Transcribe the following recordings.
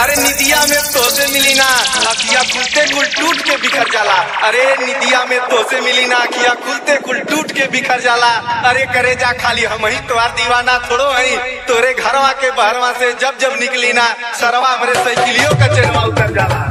अरे निदिया में तोसे मिली ना अखिया खुलते कुल टूट के बिखर जाला। अरे निदिया में तोसे मिली ना अखिया खुलते कुल टूट के बिखर जाला। अरे करे जा खाली हम ही तोहार दीवाना थोड़ो है, तोरे घरवा के बहरवा से जब जब निकली ना सरवा हमरे साइकिलियों का चेहरा उतर जाला।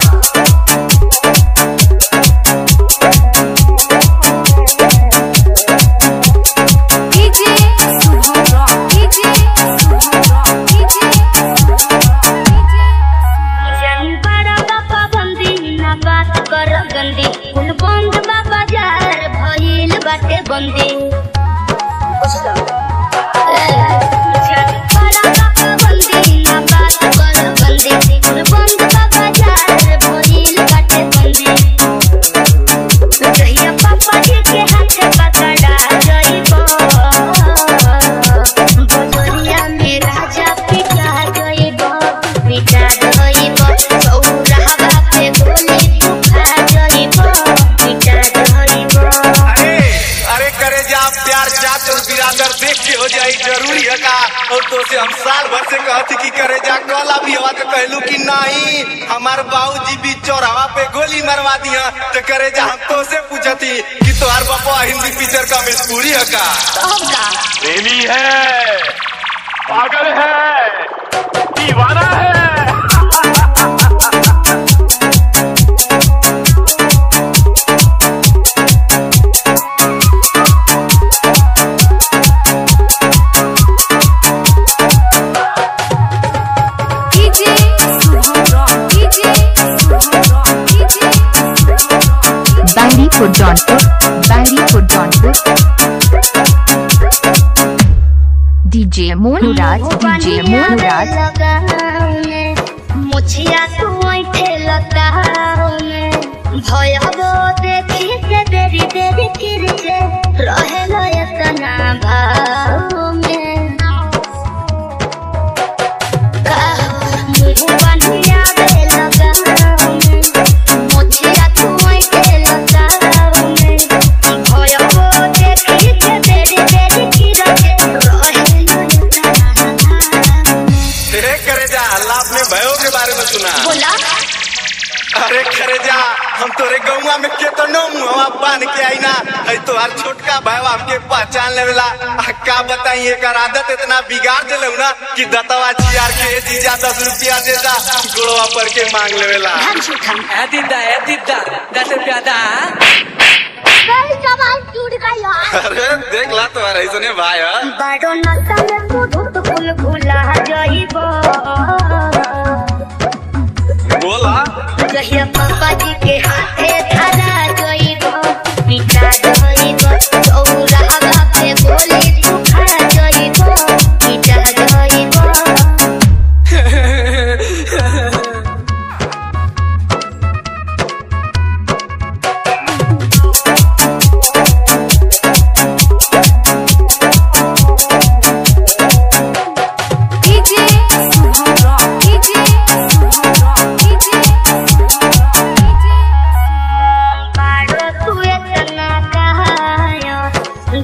जरूरी है का और तो से हम साल भर से कहती कि करे जा कल अभी हवा के कहलू कि नहीं हमार बाबूजी भी चौराहा पे गोली मरवा दिया तो करे जा हम तो से पूछती कि तोहार बापा हिंदी पिक्चर का मजबूरी है का? प्रेमी है, पागल है, दीवाना है। DJ मोनुराज मुछिया तू ऐठे लगाओ में भयबो देखी से देरी देरी फिर से रहे लो इतना भाव में मुझे बनिया लगाओ में मुछिया तू ऐठे लगाओ में भयबो देखी से देरी देरी फिर से रहे लो इतना करे जा अल्लाह अपने भयो के बारे में सुना बोला। अरे करे जा हम तोरे गौवा में केतनो मुहवा बांध के आई ना है तोहार छोटका भाई हमके पहचान लेवेला। का बताई एकर आदत इतना बिगाड़ देलू ना कि दतवा चियार के जीजा 10 रुपया देता गोड़वा पर के मांग लेवेला। दीदा 10 रुपया दा। अरे देख ला तुम्हारा ऐसने भाई है बड़ो नशा में खुद फूल भूला जाइबो बोला जहिया पापा जी के हाथे धरा जाइबो पिटा जाइबो चौराहा पे गोली तू खा जाइबो पिटा जाइबो।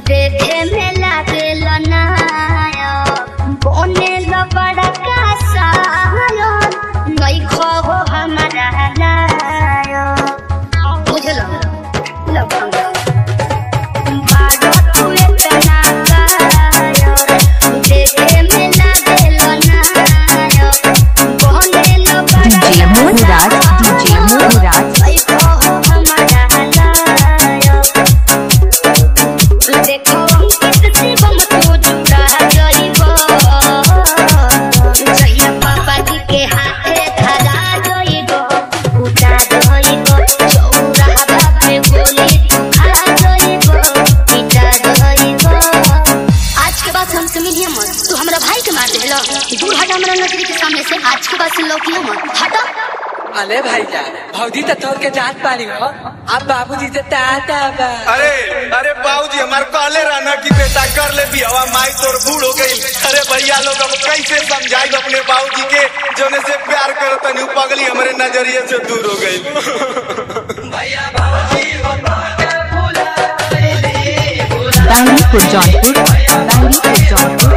देखे में लागे लनाया बोने लो बड़ा कासा नहीं खो हमारा लाया मुझे लगा बारो तू इतना काया देखे में लागे लनाया बोने लो बड़ा DJ मोनुराज नहीं खो हमारा लाया देखो कितनी बम तू जुड़ा जाइबो जहिया पापा जी के हाथे धरा जाइबो उठा जाइबो चौराहा पे गोली तू खा जाइबो पिटा जाइबो। आज के बाद हमसे मिलिए मत, तू हमरा भाई के मार देलो, दूर हट हमरा नजर के सामने से। आज के बाद से लौकियो मत, हटो। अरे भाई जा भौजी तो तोड़ के जात पारी हो अब बाबूजी से ताता बा। अरे बाबूजी हमार कहले रहना कि बेटा कर ले भी हवा माई तोर बूढ़ हो गई। अरे भैया लोग अब कैसे समझाई अपने बाबूजी के जोने से प्यार करो तनी पगली हमारे नजरिए से दूर हो गई। जौनपुर